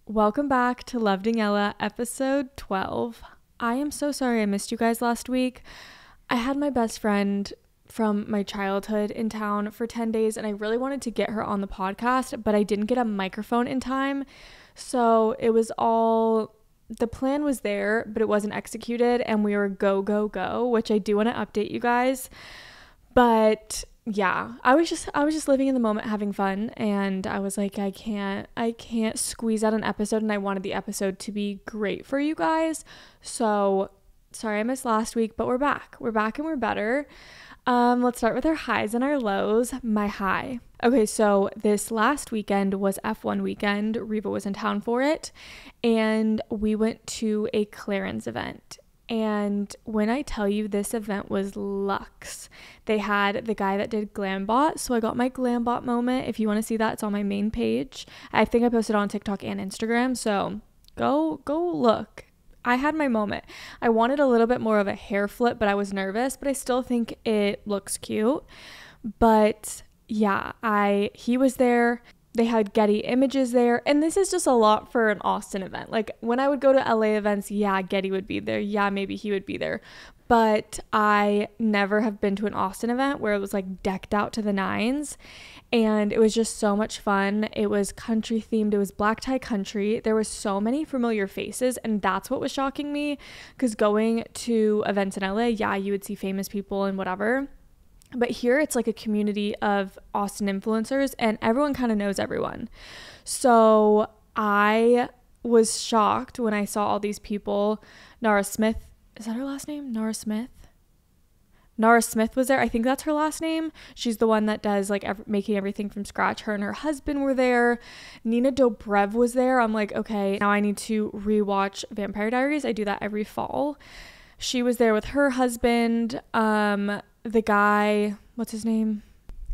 Welcome back to Love Daniella, episode 12. I am so sorry I missed you guys last week. I had my best friend from my childhood in town for 10 days and I really wanted to get her on the podcast, but I didn't get a microphone in time. So it was all, the plan was there, but it wasn't executed and we were go, which I do want to update you guys. But yeah, I was just living in the moment, having fun, and I was like, I can't squeeze out an episode, and I wanted the episode to be great for you guys. So sorry I missed last week, but we're back and we're better. Let's start with our highs and our lows. My high. Okay, so this last weekend was F1 weekend. Reva was in town for it, and we went to a Clarins event. And when I tell you this event was luxe, they had the guy that did Glambot. So I got my Glambot moment. If you want to see that, it's on my main page. I think I posted on TikTok and Instagram. So go look. I had my moment. I wanted a little bit more of a hair flip, but I was nervous, but I still think it looks cute. But yeah, he was there. They had Getty Images there, and this is just a lot for an Austin event. Like when I would go to LA events, yeah, Getty would be there. Yeah, maybe he would be there. But I never have been to an Austin event where it was like decked out to the nines, and it was just so much fun. It was country themed. It was black tie country. There were so many familiar faces, and that's what was shocking me, because going to events in LA, yeah, you would see famous people and whatever. But here it's like a community of Austin influencers and everyone kind of knows everyone. So I was shocked when I saw all these people. Nara Smith, is that her last name? Nara Smith was there. I think that's her last name. She's the one that does like making everything from scratch. Her and her husband were there. Nina Dobrev was there. I'm like, okay, now I need to rewatch Vampire Diaries. I do that every fall. She was there with her husband. The guy, what's his name?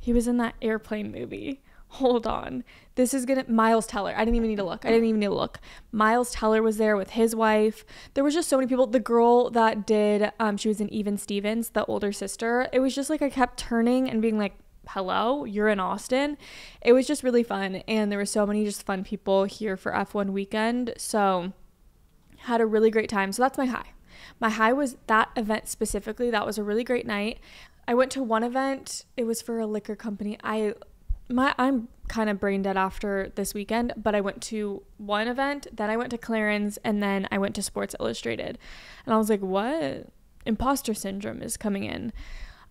He was in that airplane movie. Hold on. Miles Teller. I didn't even need to look. Miles Teller was there with his wife. There was just so many people. The girl that did, she was in Even Stevens, the older sister. It was just like I kept turning and being like, hello, you're in Austin. It was just really fun. And there were so many just fun people here for F1 weekend. So had a really great time. So that's my high. My high was that event specifically. That was a really great night. I went to one event. It was for a liquor company. I'm kind of brain dead after this weekend, but I went to one event, then I went to Clarins, and then I went to Sports Illustrated. And I was like, what? Imposter syndrome is coming in.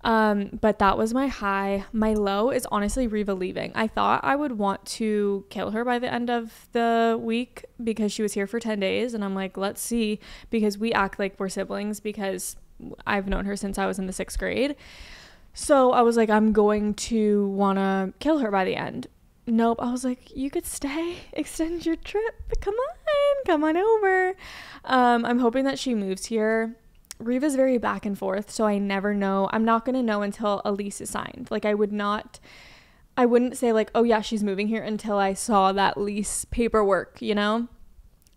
But that was my high. My low is honestly Reva leaving. I thought I would want to kill her by the end of the week because she was here for 10 days. And I'm like, let's see, because we act like we're siblings because I've known her since I was in the 6th grade. So I was like, I'm going to want to kill her by the end. Nope. I was like, you could stay, extend your trip. Come on over. I'm hoping that she moves here. Reva's very back and forth, so I never know. I'm not going to know until a lease is signed. Like I wouldn't say like, oh yeah, she's moving here until I saw that lease paperwork, you know?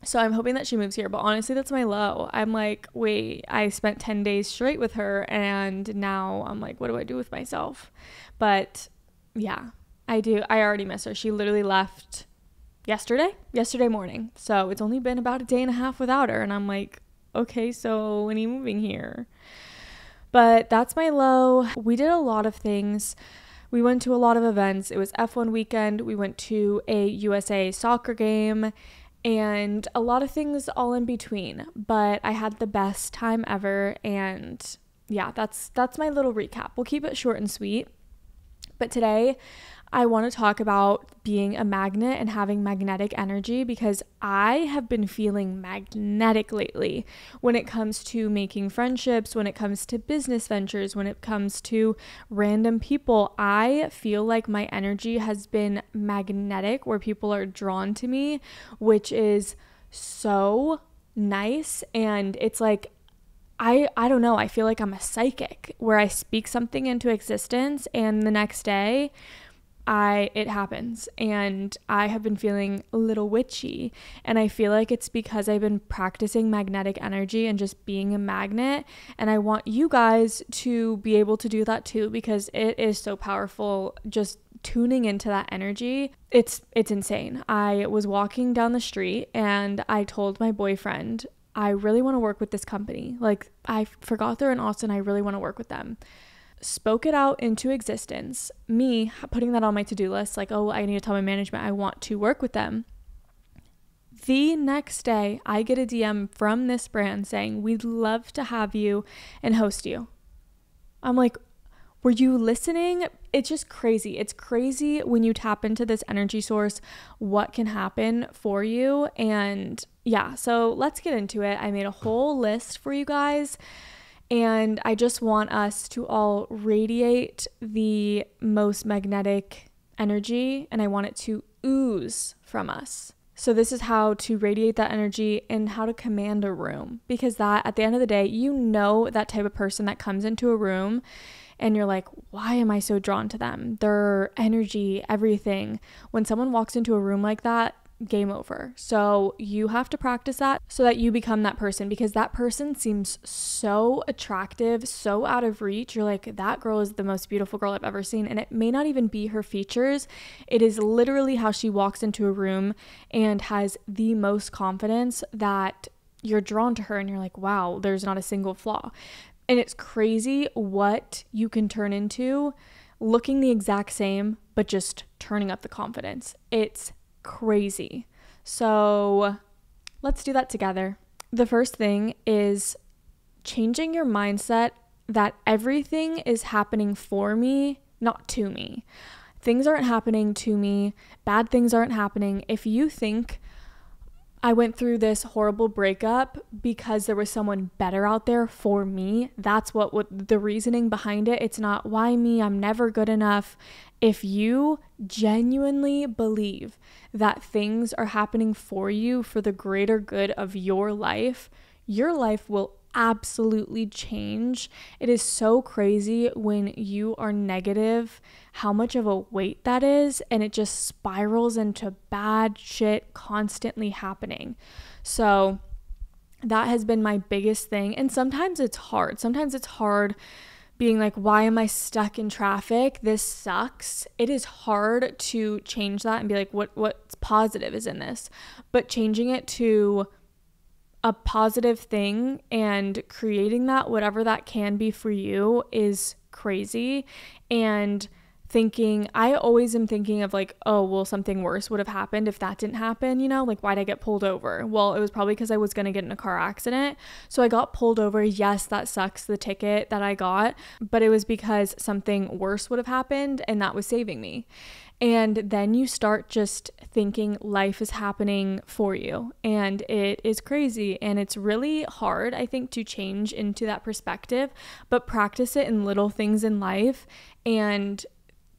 So I'm hoping that she moves here, but honestly, that's my low. I'm like, wait, I spent 10 days straight with her and now I'm like, what do I do with myself? But yeah, I already miss her. She literally left yesterday morning. So it's only been about a day and a half without her. And I'm like, okay, so when are you moving here? But that's my low. We did a lot of things. We went to a lot of events. It was F1 weekend. We went to a USA soccer game and a lot of things all in between. But I had the best time ever. And yeah, that's my little recap. We'll keep it short and sweet. But today I want to talk about being a magnet and having magnetic energy because I have been feeling magnetic lately when it comes to making friendships, when it comes to business ventures, when it comes to random people. I feel like my energy has been magnetic where people are drawn to me, which is so nice. And it's like, I don't know, I feel like I'm a psychic where I speak something into existence and the next day it happens. And I have been feeling a little witchy, and I feel like it's because I've been practicing magnetic energy and just being a magnet, and I want you guys to be able to do that too because it is so powerful just tuning into that energy, it's insane. I was walking down the street and I told my boyfriend, I really want to work with this company. Like, I forgot they're in Austin. I really want to work with them. Spoke it out into existence. Me putting that on my to-do list, like, oh, I need to tell my management I want to work with them. The next day, I get a DM from this brand saying, we'd love to have you and host you. I'm like, were you listening? It's just crazy. It's crazy when you tap into this energy source, what can happen for you. And yeah, so let's get into it. I made a whole list for you guys, and I just want us to all radiate the most magnetic energy, and I want it to ooze from us. So this is how to radiate that energy and how to command a room, because that, at the end of the day, you know that type of person that comes into a room and you're like, why am I so drawn to them? Their energy, everything. When someone walks into a room like that, game over. So you have to practice that so that you become that person, because that person seems so attractive, so out of reach. You're like, that girl is the most beautiful girl I've ever seen. And it may not even be her features. It is literally how she walks into a room and has the most confidence that you're drawn to her and you're like, wow, there's not a single flaw. And it's crazy what you can turn into looking the exact same, but just turning up the confidence. It's crazy. So let's do that together. The first thing is changing your mindset that everything is happening for me, not to me. Things aren't happening to me. Bad things aren't happening. If you think I went through this horrible breakup because there was someone better out there for me, that's what the reasoning behind it. It's not, why me? I'm never good enough. If you genuinely believe that things are happening for you for the greater good of your life will absolutely change. It is so crazy when you are negative, how much of a weight that is, and it just spirals into bad shit constantly happening. So that has been my biggest thing. And sometimes it's hard. Sometimes it's hard being like, why am I stuck in traffic? This sucks. It is hard to change that and be like, what's positive is in this? But changing it to a positive thing and creating that, whatever that can be for you, is crazy. And I always am thinking of like, oh, well, something worse would have happened if that didn't happen, like, why'd I get pulled over? Well, it was probably because I was going to get in a car accident. So I got pulled over. Yes, that sucks, the ticket that I got, but it was because something worse would have happened and that was saving me. And then you start just thinking life is happening for you, and it is crazy. And it's really hard, I think, to change into that perspective, but practice it in little things in life, and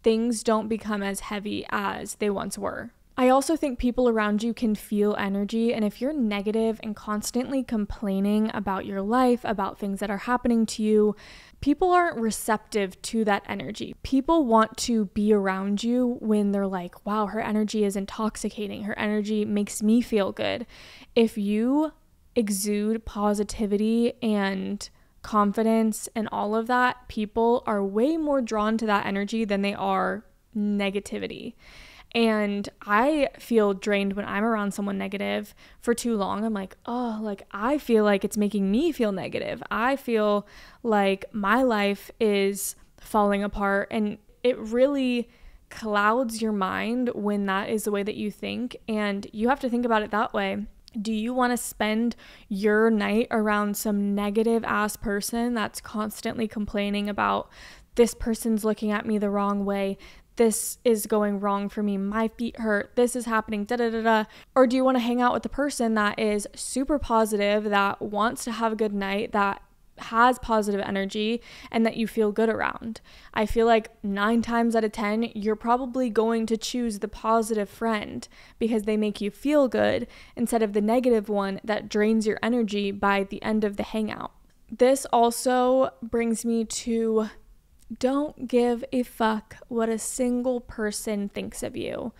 things don't become as heavy as they once were. I also think people around you can feel energy, and if you're negative and constantly complaining about your life, about things that are happening to you, people aren't receptive to that energy. People want to be around you when they're like, wow, her energy is intoxicating. Her energy makes me feel good. If you exude positivity and confidence and all of that, people are way more drawn to that energy than they are negativity. And I feel drained when I'm around someone negative for too long. I'm like, oh, like, I feel like it's making me feel negative. I feel like my life is falling apart, and it really clouds your mind when that is the way that you think. And you have to think about it that way. Do you want to spend your night around some negative ass person that's constantly complaining about, this person's looking at me the wrong way, this is going wrong for me, my feet hurt, this is happening, da da da da? Or do you want to hang out with the person that is super positive, that wants to have a good night, that has positive energy, and that you feel good around? I feel like 9 times out of 10, you're probably going to choose the positive friend because they make you feel good, instead of the negative one that drains your energy by the end of the hangout. This also brings me to, don't give a fuck what a single person thinks of you.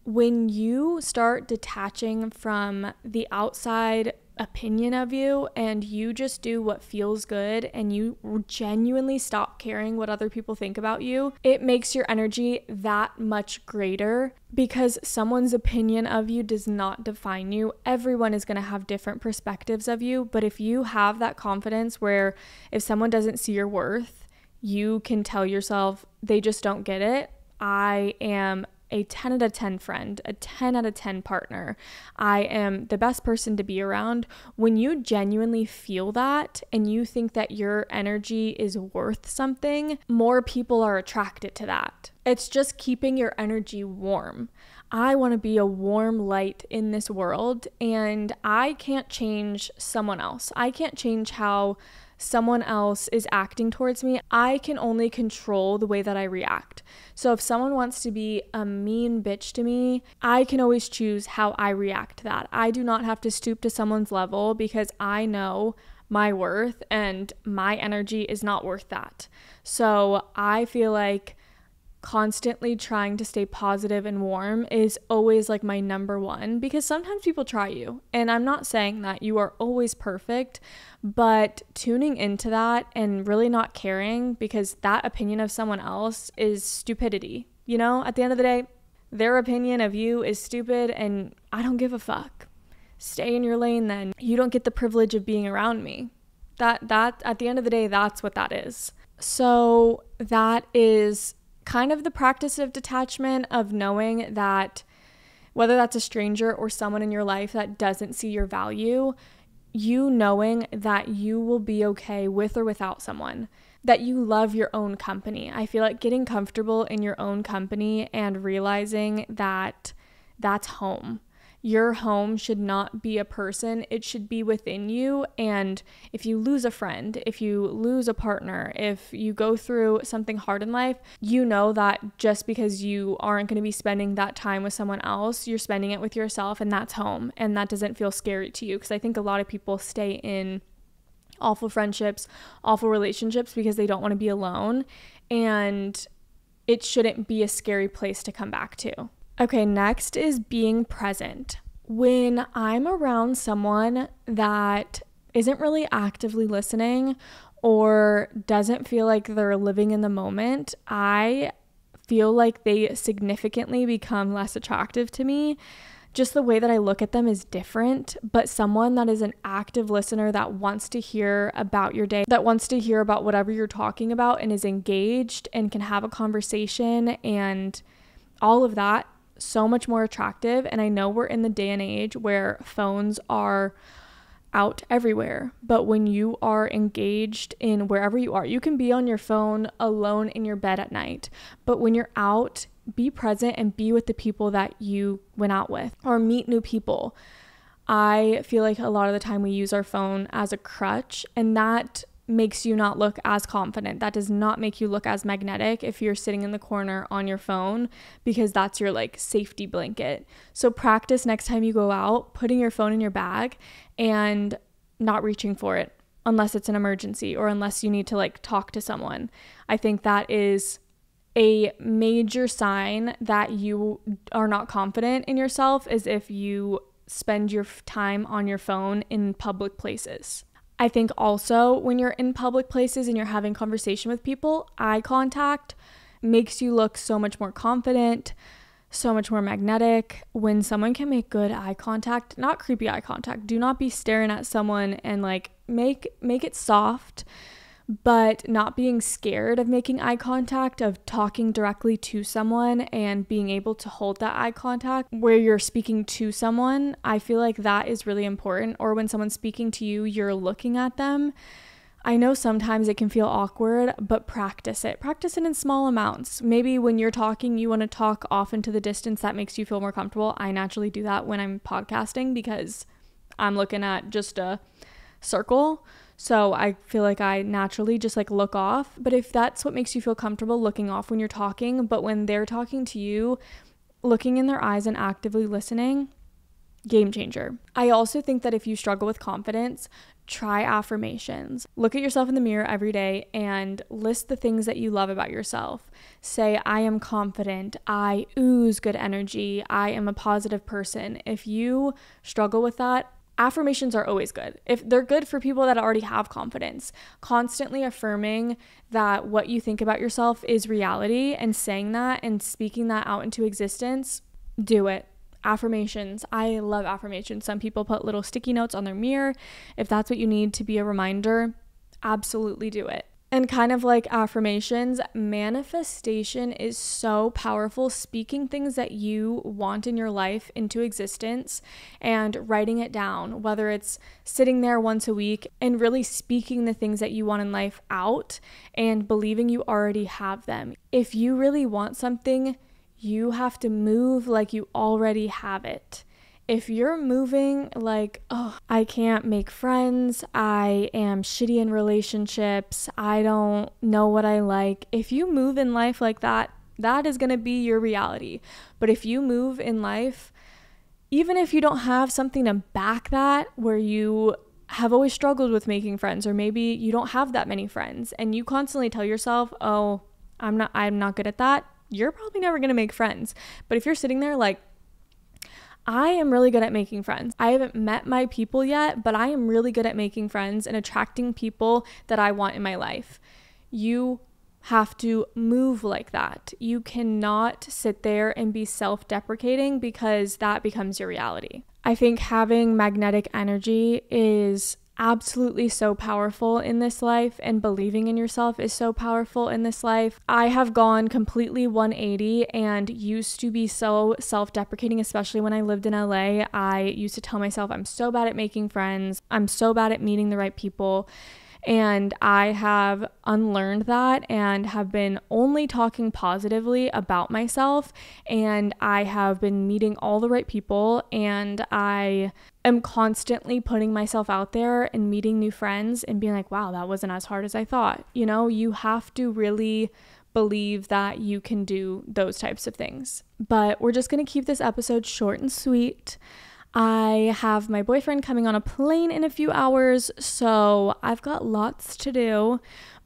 When you start detaching from the outside opinion of you and you just do what feels good and you genuinely stop caring what other people think about you, it makes your energy that much greater, because someone's opinion of you does not define you. Everyone is going to have different perspectives of you, but if you have that confidence where if someone doesn't see your worth, you can tell yourself they just don't get it. I am a 10 out of 10 friend, a 10 out of 10 partner. I am the best person to be around. When you genuinely feel that and you think that your energy is worth something, more people are attracted to that. It's just keeping your energy warm. I want to be a warm light in this world, and I can't change someone else. I can't change how someone else is acting towards me. I can only control the way that I react. So if someone wants to be a mean bitch to me, I can always choose how I react to that. I do not have to stoop to someone's level, because I know my worth and my energy is not worth that. So I feel like constantly trying to stay positive and warm is always like my number one, because sometimes people try you, and I'm not saying that you are always perfect, but tuning into that and really not caring because that opinion of someone else is stupidity. You know, at the end of the day, their opinion of you is stupid and I don't give a fuck. Stay in your lane then. You don't get the privilege of being around me. That at the end of the day, that's what that is. So that is kind of the practice of detachment, of knowing that whether that's a stranger or someone in your life that doesn't see your value, you knowing that you will be okay with or without someone, that you love your own company. I feel like getting comfortable in your own company and realizing that that's home. Your home should not be a person, it should be within you. And if you lose a friend, if you lose a partner, if you go through something hard in life, you know that just because you aren't going to be spending that time with someone else, you're spending it with yourself, and that's home. And that doesn't feel scary to you, because I think a lot of people stay in awful friendships, awful relationships because they don't want to be alone. And it shouldn't be a scary place to come back to. Okay, next is being present. When I'm around someone that isn't really actively listening or doesn't feel like they're living in the moment, I feel like they significantly become less attractive to me. Just the way that I look at them is different, but someone that is an active listener that wants to hear about your day, that wants to hear about whatever you're talking about and is engaged and can have a conversation and all of that, so much more attractive. And I know we're in the day and age where phones are out everywhere, but when you are engaged in wherever you are, you can be on your phone alone in your bed at night, but when you're out, be present and be with the people that you went out with or meet new people. I feel like a lot of the time we use our phone as a crutch, and that makes you not look as confident. That does not make you look as magnetic if you're sitting in the corner on your phone, because that's your like safety blanket. So practice next time you go out, putting your phone in your bag and not reaching for it unless it's an emergency or unless you need to like talk to someone. I think that is a major sign that you are not confident in yourself, is if you spend your time on your phone in public places. I think also when you're in public places and you're having conversation with people, eye contact makes you look so much more confident, so much more magnetic. When someone can make good eye contact, not creepy eye contact, do not be staring at someone and like make it soft, but not being scared of making eye contact, of talking directly to someone and being able to hold that eye contact where you're speaking to someone. I feel like that is really important. Or when someone's speaking to you, you're looking at them. I know sometimes it can feel awkward, but practice it. Practice it in small amounts. Maybe when you're talking, you want to talk off into the distance. That makes you feel more comfortable. I naturally do that when I'm podcasting because I'm looking at just a circle. So I feel like I naturally just like look off. But if that's what makes you feel comfortable, looking off when you're talking, but when they're talking to you, looking in their eyes and actively listening, game changer. I also think that if you struggle with confidence, try affirmations. Look at yourself in the mirror every day and list the things that you love about yourself. Say, I am confident. I ooze good energy. I am a positive person. If you struggle with that, affirmations are always good. If they're good for people that already have confidence, constantly affirming that what you think about yourself is reality and saying that and speaking that out into existence, do it. Affirmations. I love affirmations. Some people put little sticky notes on their mirror. If that's what you need to be a reminder, absolutely do it. And kind of like affirmations, manifestation is so powerful. Speaking things that you want in your life into existence and writing it down, whether it's sitting there once a week and really speaking the things that you want in life out and believing you already have them. If you really want something, you have to move like you already have it. If you're moving like, oh, I can't make friends, I am shitty in relationships, I don't know what I like. If you move in life like that, that is going to be your reality. But if you move in life, even if you don't have something to back that, where you have always struggled with making friends, or maybe you don't have that many friends and you constantly tell yourself, oh, I'm not good at that, you're probably never going to make friends. But if you're sitting there like, I am really good at making friends. I haven't met my people yet, but I am really good at making friends and attracting people that I want in my life. You have to move like that. You cannot sit there and be self-deprecating, because that becomes your reality. I think having magnetic energy is absolutely so powerful in this life, and believing in yourself is so powerful in this life. I have gone completely 180 and used to be so self-deprecating, especially when I lived in LA. I used to tell myself I'm so bad at making friends, I'm so bad at meeting the right people. And I have unlearned that and have been only talking positively about myself. And I have been meeting all the right people. And I am constantly putting myself out there and meeting new friends and being like, wow, that wasn't as hard as I thought. You know, you have to really believe that you can do those types of things. But we're just going to keep this episode short and sweet. I have my boyfriend coming on a plane in a few hours, so I've got lots to do,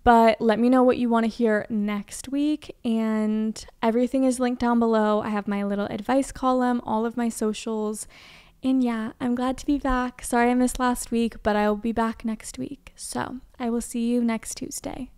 but let me know what you want to hear next week, and everything is linked down below. I have my little advice column, all of my socials, and yeah, I'm glad to be back. Sorry I missed last week, but I will be back next week, so I will see you next Tuesday.